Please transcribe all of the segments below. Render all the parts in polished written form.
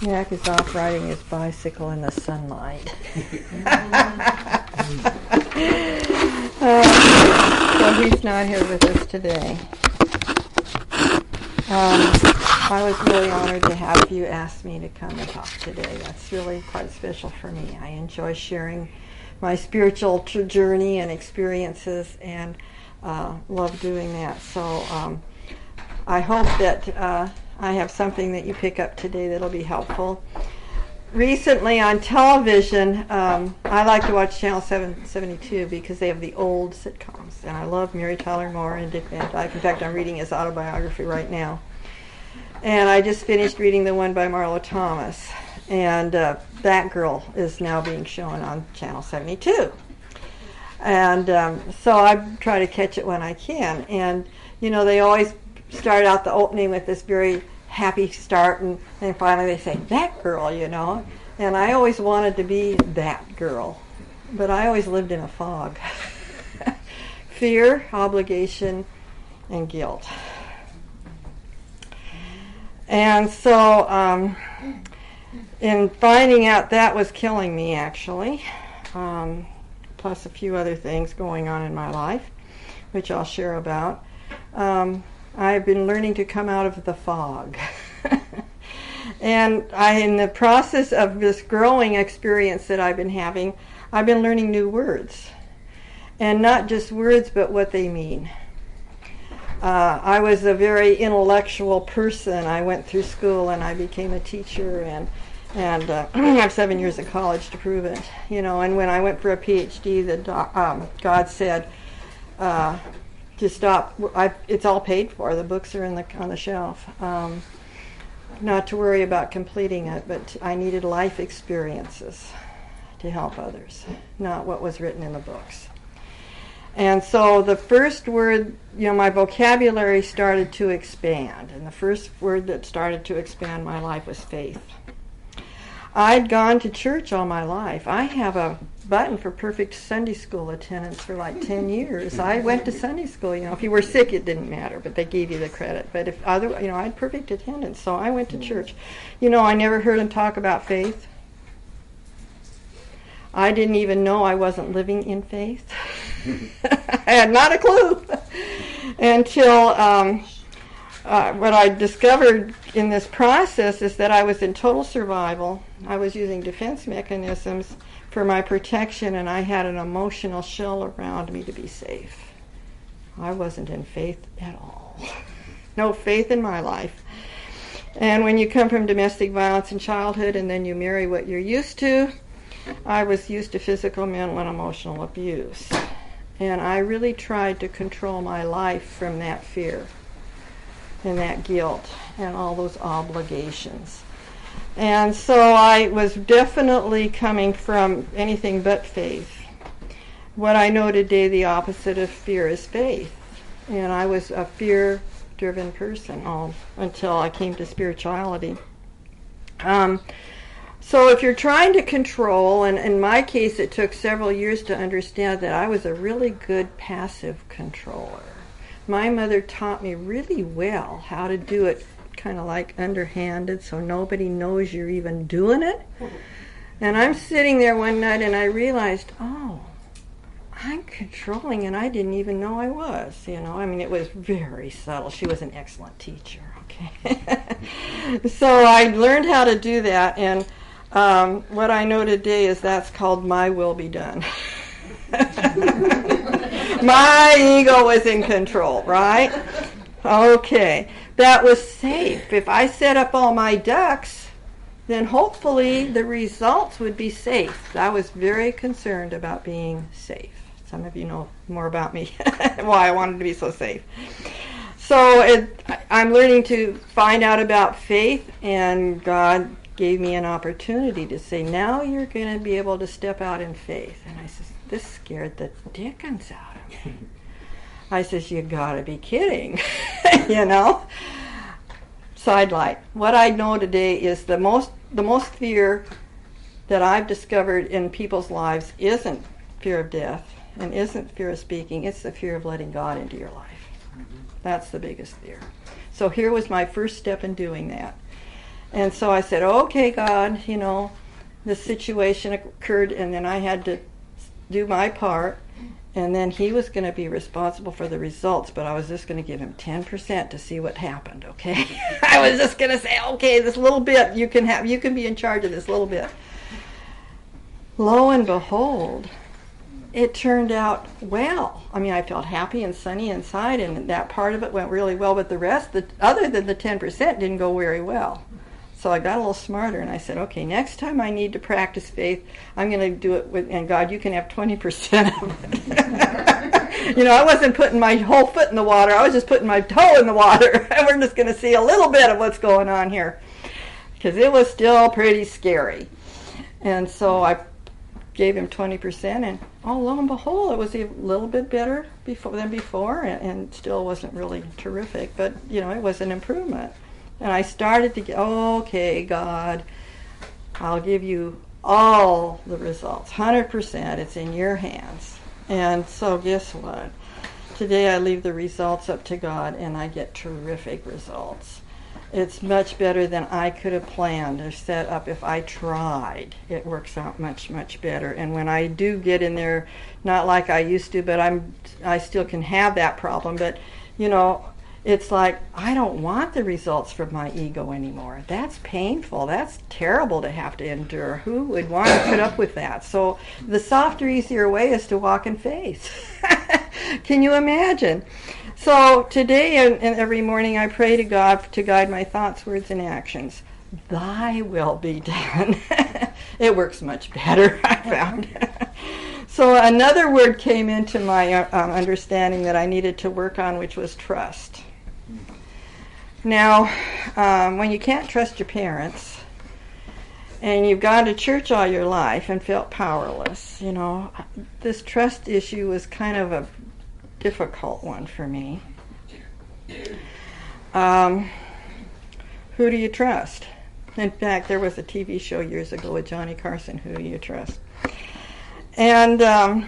Jack is off riding his bicycle in the sunlight. So he's not here with us today. I was really honored to have you ask me to come and talk today. That's really quite special for me. I enjoy sharing my spiritual journey and experiences, and love doing that. So I hope that I have something that you pick up today that'll be helpful. Recently on television, I like to watch Channel 772 because they have the old sitcoms, and I love Mary Tyler Moore and Dick Van Dyke. In fact, I'm reading his autobiography right now. And I just finished reading the one by Marlo Thomas, and that girl is now being shown on Channel 72. And so I try to catch it when I can. And, you know, they always start out the opening with this very happy start, and then finally they say, that girl, you know. And I always wanted to be that girl, but I always lived in a fog. Fear, obligation, and guilt. And so in finding out that was killing me, actually, plus a few other things going on in my life, which I'll share about, I've been learning to come out of the fog. And in the process of this growing experience that I've been having, I've been learning new words. And not just words, but what they mean. I was a very intellectual person. I went through school and I became a teacher, and I have 7 years of college to prove it. You know, and when I went for a PhD, God said to stop. It's all paid for. The books are on the shelf. Not to worry about completing it, but I needed life experiences to help others, not what was written in the books. And so the first word, you know, my vocabulary started to expand. And the first word that started to expand my life was faith. I'd gone to church all my life. I have a button for perfect Sunday school attendance for like 10 years. I went to Sunday school. You know, if you were sick, it didn't matter, but they gave you the credit. But if other, you know, I had perfect attendance, so I went to church. You know, I never heard them talk about faith. I didn't even know I wasn't living in faith. I had not a clue until what I discovered in this process is that I was in total survival. I was using defense mechanisms for my protection, and I had an emotional shell around me to be safe. I wasn't in faith at all. No faith in my life. And when you come from domestic violence in childhood and then you marry what you're used to, I was used to physical, mental, and emotional abuse. And I really tried to control my life from that fear and that guilt and all those obligations. And so I was definitely coming from anything but faith. What I know today, the opposite of fear is faith. And I was a fear-driven person until I came to spirituality. So if you're trying to control, and in my case it took several years to understand that I was a really good passive controller. My mother taught me really well how to do it kind of like underhanded so nobody knows you're even doing it. And I'm sitting there one night and I realized, oh, I'm controlling and I didn't even know I was, you know. I mean, it was very subtle. She was an excellent teacher, okay. So I learned how to do that, and what I know today is that's called my will be done. My ego was in control, right? Okay, that was safe. If I set up all my ducks, then hopefully the results would be safe. I was very concerned about being safe. Some of you know more about me, why I wanted to be so safe. So I'm learning to find out about faith, and God gave me an opportunity to say, now you're going to be able to step out in faith. And I said, this scared the dickens out of me. I says, you got to be kidding, you know. Sidelight. What I know today is the most fear that I've discovered in people's lives isn't fear of death and isn't fear of speaking. It's the fear of letting God into your life. That's the biggest fear. So here was my first step in doing that. And so I said, okay, God, this situation occurred, and then I had to do my part, and then he was going to be responsible for the results, but I was just going to give him 10% to see what happened, okay? I was just going to say, okay, this little bit, you can be in charge of this little bit. Lo and behold, it turned out well. I mean, I felt happy and sunny inside, and that part of it went really well, but the rest, other than the 10%, didn't go very well. So I got a little smarter, and I said, okay, next time I need to practice faith, I'm going to do it with, and God, you can have 20% of it. I wasn't putting my whole foot in the water. I was just putting my toe in the water, and we're just going to see a little bit of what's going on here, because it was still pretty scary. And so I gave him 20%, and lo and behold, it was a little bit better than before, and still wasn't really terrific, but, it was an improvement. And I started to get, okay, God, I'll give you all the results, 100%. It's in your hands. And so guess what? Today I leave the results up to God, and I get terrific results. It's much better than I could have planned or set up if I tried. It works out much, much better. And when I do get in there, not like I used to, but I still can have that problem, but, it's like, I don't want the results from my ego anymore. That's painful. That's terrible to have to endure. Who would want to put up with that? So the softer, easier way is to walk in faith. Can you imagine? So today and every morning I pray to God to guide my thoughts, words, and actions. Thy will be done. It works much better, I found. So another word came into my understanding that I needed to work on, which was trust. Now, when you can't trust your parents, and you've gone to church all your life and felt powerless, this trust issue was kind of a difficult one for me. Who do you trust? In fact, there was a TV show years ago with Johnny Carson, Who Do You Trust? And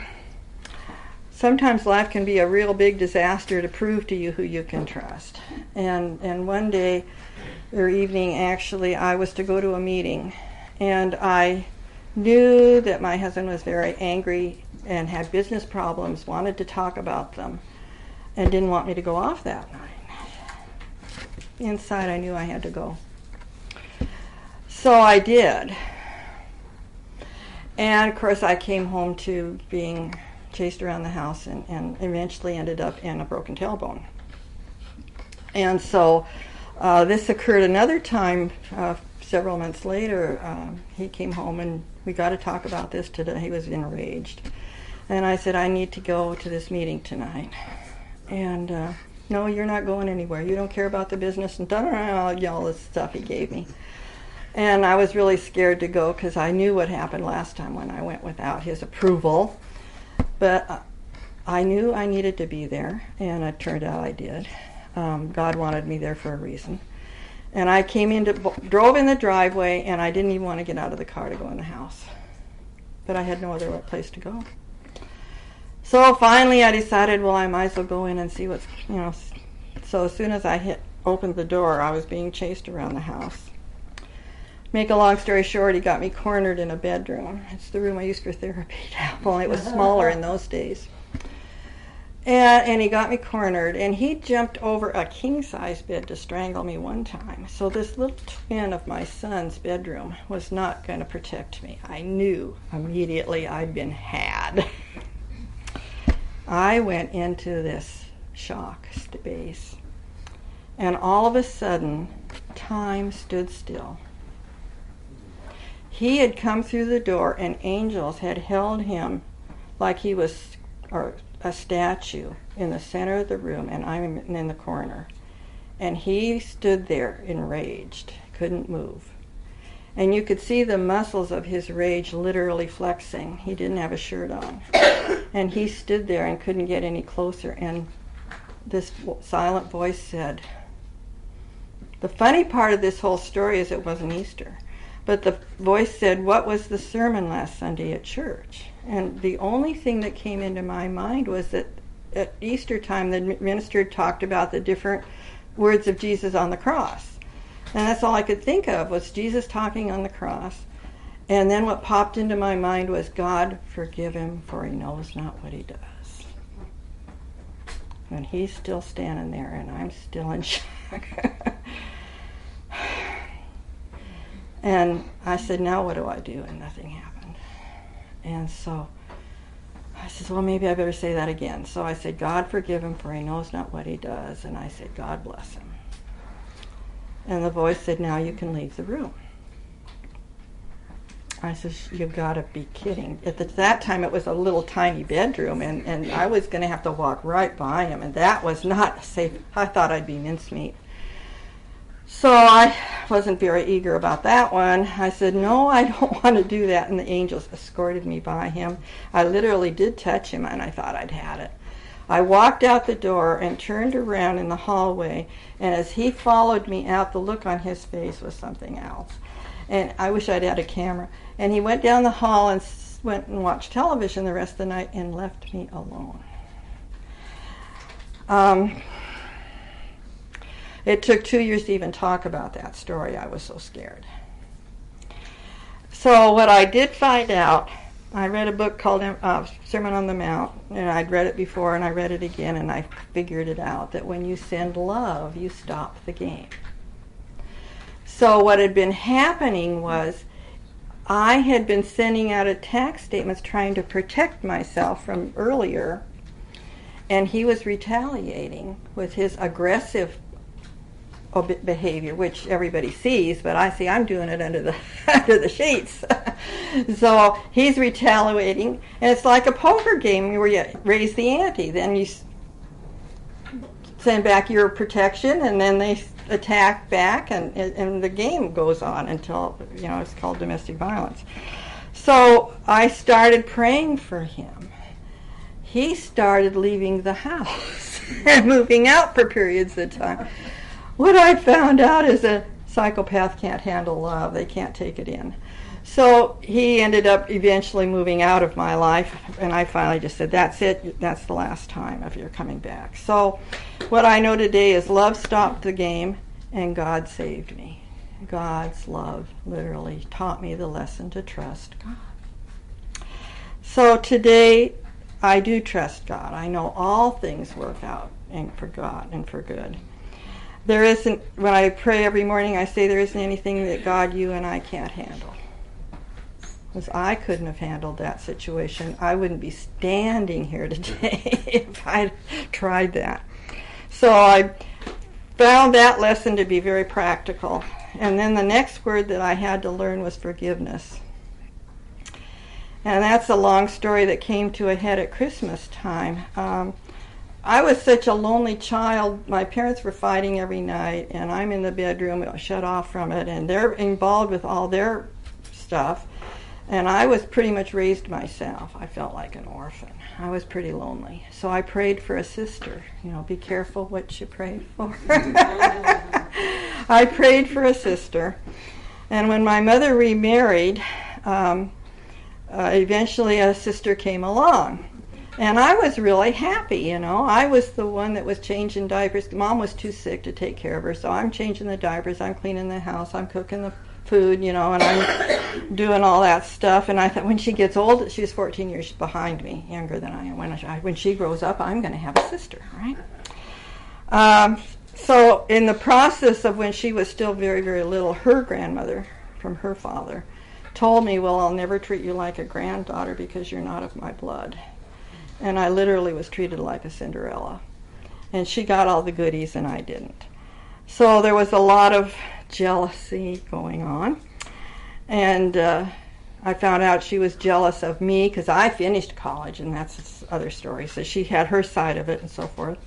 sometimes life can be a real big disaster to prove to you who you can trust. And one day or evening, actually, I was to go to a meeting, and I knew that my husband was very angry and had business problems, wanted to talk about them, and didn't want me to go off that night. Inside, I knew I had to go. So I did. And, of course, I came home to being chased around the house and eventually ended up in a broken tailbone. And so this occurred another time several months later. He came home and we got to talk about this today. He was enraged. And I said, I need to go to this meeting tonight. And no, you're not going anywhere. You don't care about the business and all this stuff he gave me. And I was really scared to go because I knew what happened last time when I went without his approval. But I knew I needed to be there, and it turned out I did. God wanted me there for a reason. And I drove in the driveway, and I didn't even want to get out of the car to go in the house. But I had no other place to go. So finally I decided, well, I might as well go in and see what's, So as soon as I opened the door, I was being chased around the house. Make a long story short, he got me cornered in a bedroom. It's the room I used for therapy now. Well, it was smaller in those days. And he got me cornered, and he jumped over a king-size bed to strangle me one time. So this little twin of my son's bedroom was not going to protect me. I knew immediately I'd been had. I went into this shock space, and all of a sudden, time stood still. He had come through the door, and angels had held him like he was a statue in the center of the room, and I'm in the corner. And he stood there enraged, couldn't move. And you could see the muscles of his rage literally flexing. He didn't have a shirt on. And he stood there and couldn't get any closer. And this silent voice said, the funny part of this whole story is it wasn't Easter. But the voice said, what was the sermon last Sunday at church? And the only thing that came into my mind was that at Easter time, the minister talked about the different words of Jesus on the cross. And that's all I could think of was Jesus talking on the cross. And then what popped into my mind was, God, forgive him, for he knows not what he does. And he's still standing there, and I'm still in shock. And I said, now what do I do? And nothing happened. And so I said, well, maybe I better say that again. So I said, God, forgive him, for he knows not what he does. And I said, God bless him. And the voice said, now you can leave the room. I said, you've got to be kidding. At that time, it was a little tiny bedroom, and I was going to have to walk right by him, and that was not safe. I thought I'd be mincemeat. So I wasn't very eager about that one. I said, no, I don't want to do that, and the angels escorted me by him. I literally did touch him, and I thought I'd had it. I walked out the door and turned around in the hallway, and as he followed me out, the look on his face was something else. And I wish I'd had a camera. And he went down the hall and went and watched television the rest of the night and left me alone. It took 2 years to even talk about that story. I was so scared. So what I did find out, I read a book called Sermon on the Mount, and I'd read it before and I read it again, and I figured it out, that when you send love, you stop the game. So what had been happening was I had been sending out attack statements trying to protect myself from earlier, and he was retaliating with his aggressive behavior, which everybody sees, but I see I'm doing it under the sheets. So he's retaliating, and it's like a poker game where you raise the ante. Then you send back your protection, and then they attack back, and the game goes on until, it's called domestic violence. So I started praying for him. He started leaving the house and moving out for periods of time. What I found out is a psychopath can't handle love. They can't take it in. So he ended up eventually moving out of my life, and I finally just said, that's it. That's the last time if you're coming back. So what I know today is love stopped the game, and God saved me. God's love literally taught me the lesson to trust God. So today, I do trust God. I know all things work out and for God and for good. There isn't, when I pray every morning, I say there isn't anything that God, you, and I can't handle. Because I couldn't have handled that situation. I wouldn't be standing here today if I'd tried that. So I found that lesson to be very practical. And then the next word that I had to learn was forgiveness. And that's a long story that came to a head at Christmas time. I was such a lonely child. My parents were fighting every night, and I'm in the bedroom shut off from it, and they're involved with all their stuff. And I was pretty much raised myself. I felt like an orphan. I was pretty lonely. So I prayed for a sister. Be careful what you pray for. I prayed for a sister. And when my mother remarried, eventually a sister came along. And I was really happy, I was the one that was changing diapers. Mom was too sick to take care of her, so I'm changing the diapers, I'm cleaning the house, I'm cooking the food, and I'm doing all that stuff. And I thought, when she gets old, she was 14 years behind me, younger than I am. When she grows up, I'm going to have a sister, right? So in the process of when she was still very, very little, her grandmother from her father told me, well, I'll never treat you like a granddaughter because you're not of my blood. And I literally was treated like a Cinderella. And she got all the goodies and I didn't. So there was a lot of jealousy going on. And I found out she was jealous of me because I finished college, and that's other story. So she had her side of it and so forth.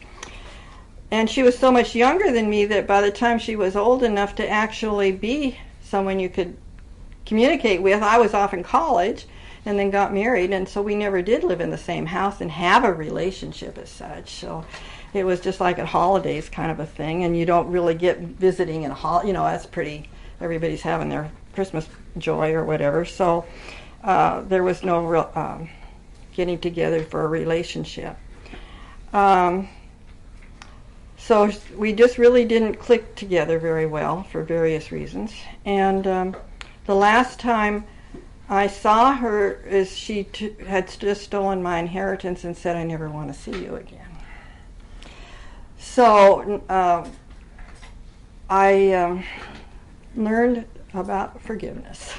And she was so much younger than me that by the time she was old enough to actually be someone you could communicate with, I was off in college and then got married, and so we never did live in the same house and have a relationship as such. So it was just like at holidays kind of a thing, and you don't really get visiting in that's pretty, everybody's having their Christmas joy or whatever. So there was no real getting together for a relationship. So we just really didn't click together very well for various reasons. And the last time I saw her is she had just stolen my inheritance and said, "I never want to see you again." So I learned about forgiveness.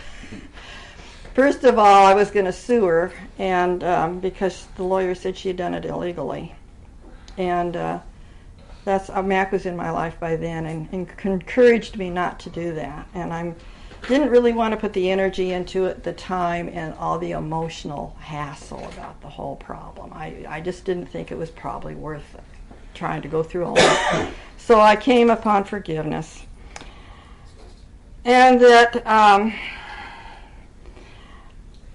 First of all, I was going to sue her, and because the lawyer said she had done it illegally. And Mac was in my life by then and encouraged me not to do that. And I didn't really want to put the energy into it at the time and all the emotional hassle about the whole problem. I just didn't think it was probably worth it, trying to go through all that. So I came upon forgiveness. And that,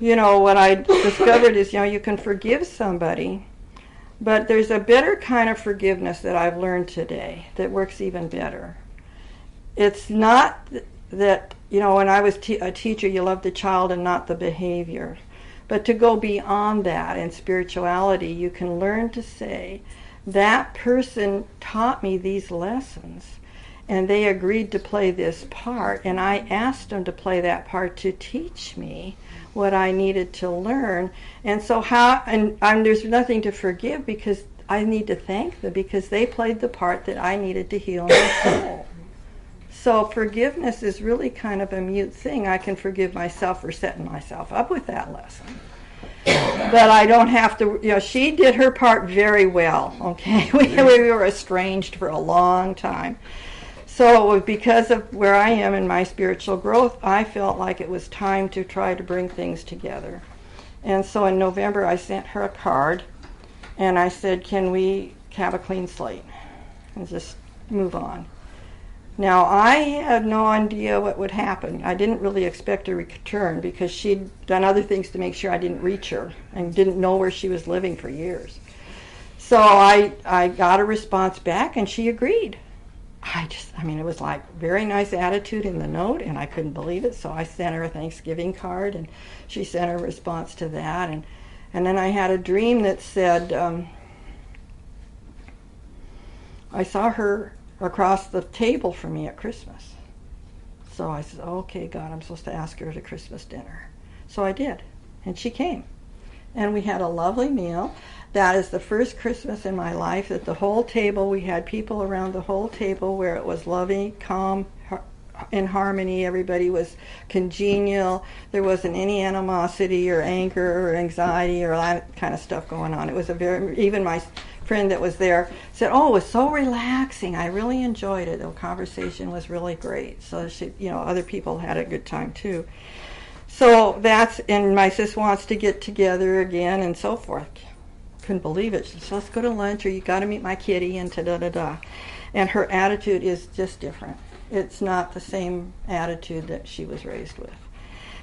what I discovered is, you can forgive somebody, but there's a better kind of forgiveness that I've learned today that works even better. It's not that, when I was a teacher, you love the child and not the behavior. But to go beyond that in spirituality, you can learn to say, that person taught me these lessons, and they agreed to play this part, and I asked them to play that part to teach me what I needed to learn. And so there's nothing to forgive because I need to thank them because they played the part that I needed to heal my soul. So forgiveness is really kind of a mute thing. I can forgive myself for setting myself up with that lesson. But I don't have to, she did her part very well, okay? We were estranged for a long time. So because of where I am in my spiritual growth, I felt like it was time to try to bring things together. And so in November, I sent her a card, and I said, can we have a clean slate and just move on? Now, I had no idea what would happen. I didn't really expect a return because she'd done other things to make sure I didn't reach her and didn't know where she was living for years. So I got a response back, and she agreed. It was like very nice attitude in the note, and I couldn't believe it. So I sent her a Thanksgiving card, and she sent her response to that. And then I had a dream that said, I saw her across the table from me at Christmas. So I said, okay, God, I'm supposed to ask her to Christmas dinner. So I did, and she came. And we had a lovely meal. That is the first Christmas in my life that the whole table, we had people around the whole table where it was loving, calm, in harmony. Everybody was congenial. There wasn't any animosity or anger or anxiety or that kind of stuff going on. It was even my friend that was there said, oh, it was so relaxing. I really enjoyed it. The conversation was really great. So other people had a good time too. So and my sis wants to get together again and so forth. Couldn't believe it. She said, let's go to lunch, or you got to meet my kitty, and da-da-da-da. And her attitude is just different. It's not the same attitude that she was raised with.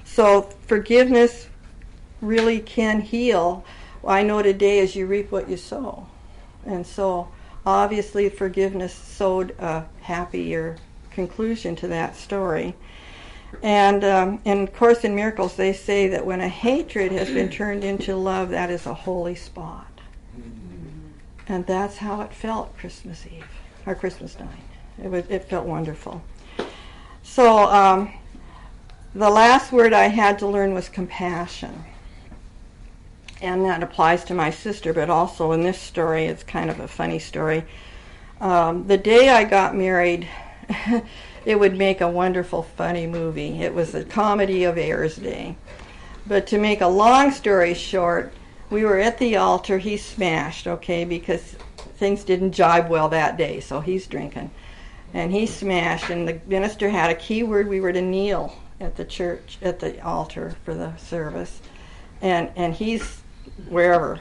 So forgiveness really can heal. I know today is you reap what you sow. And so obviously forgiveness sowed a happier conclusion to that story. And of course in Miracles they say that when a hatred has been turned into love, that is a holy spot. And that's how it felt Christmas Eve, or Christmas night. It felt wonderful. So the last word I had to learn was compassion. And that applies to my sister, but also in this story, it's kind of a funny story. The day I got married, it would make a wonderful, funny movie. It was a comedy of errors day. But to make a long story short, we were at the altar. He smashed, because things didn't jibe well that day, so he's drinking. And he smashed, and the minister had a key word. We were to kneel at the church, at the altar for the service. And he's wherever.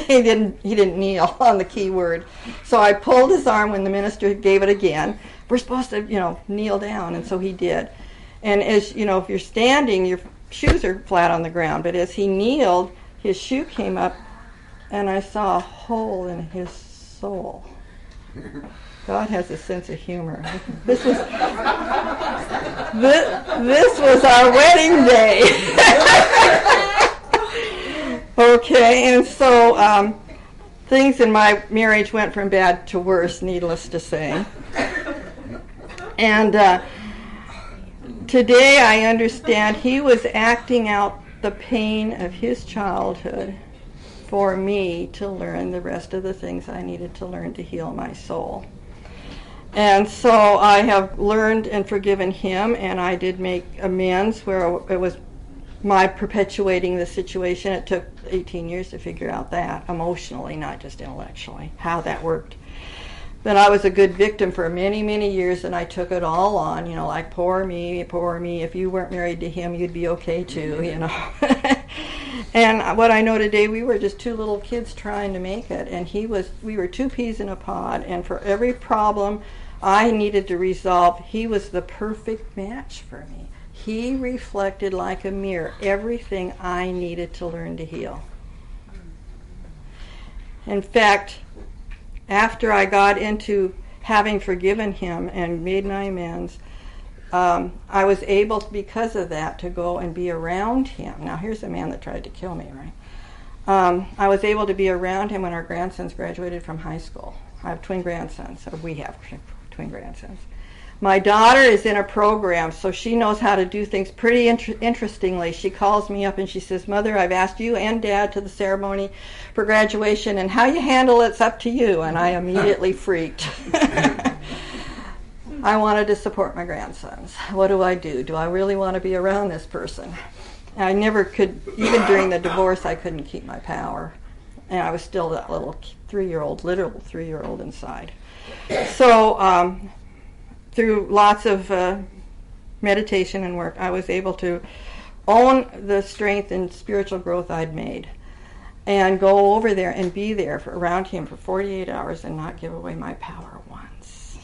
he didn't kneel on the key word. So I pulled his arm when the minister gave it again. We're supposed to, kneel down, and so he did. And as, if you're standing, your shoes are flat on the ground, but as he kneeled, his shoe came up, and I saw a hole in his soul. God has a sense of humor. This was our wedding day. Okay, and so things in my marriage went from bad to worse, needless to say. And today I understand he was acting out the pain of his childhood for me to learn the rest of the things I needed to learn to heal my soul. And so I have learned and forgiven him, and I did make amends where it was my perpetuating the situation. It took 18 years to figure out that, emotionally, not just intellectually, how that worked. But I was a good victim for many, many years, and I took it all on, like, poor me, poor me. If you weren't married to him, you'd be okay too, And what I know today, we were just two little kids trying to make it, and we were two peas in a pod, and for every problem I needed to resolve, he was the perfect match for me. He reflected like a mirror everything I needed to learn to heal. In fact, after I got into having forgiven him and made my amends, I was able, because of that, to go and be around him. Now, here's a man that tried to kill me, right? I was able to be around him when our grandsons graduated from high school. I have twin grandsons, or we have twin grandsons. My daughter is in a program, so she knows how to do things pretty interestingly. She calls me up and she says, Mother, I've asked you and Dad to the ceremony for graduation, and how you handle it's up to you. And I immediately freaked. I wanted to support my grandsons. What do I do? Do I really want to be around this person? I never could, even during the divorce, I couldn't keep my power. And I was still that little 3-year-old, literal 3-year-old inside. So, through lots of meditation and work, I was able to own the strength and spiritual growth I'd made and go over there and be there around him for 48 hours and not give away my power once.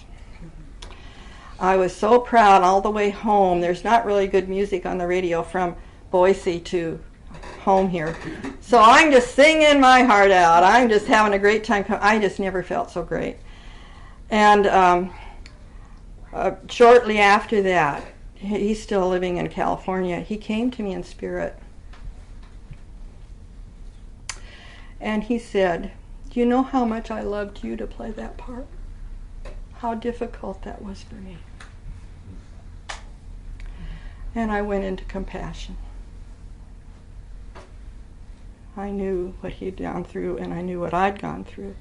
I was so proud all the way home. There's not really good music on the radio from Boise to home here. So I'm just singing my heart out. I'm just having a great time. I just never felt so great. And shortly after that, he's still living in California, he came to me in spirit. And he said, do you know how much I loved you to play that part? How difficult that was for me. And I went into compassion. I knew what he'd gone through, and I knew what I'd gone through,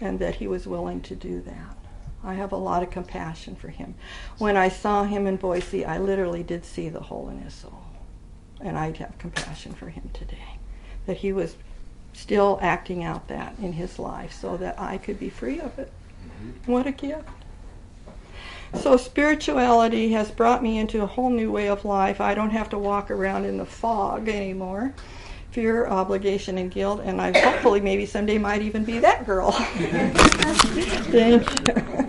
and that he was willing to do that. I have a lot of compassion for him. When I saw him in Boise, I literally did see the hole in his soul. And I'd have compassion for him today. That he was still acting out that in his life so that I could be free of it. Mm-hmm. What a gift. So spirituality has brought me into a whole new way of life. I don't have to walk around in the fog anymore. Fear, obligation, and guilt, and I hopefully maybe someday might even be that girl. Thank you.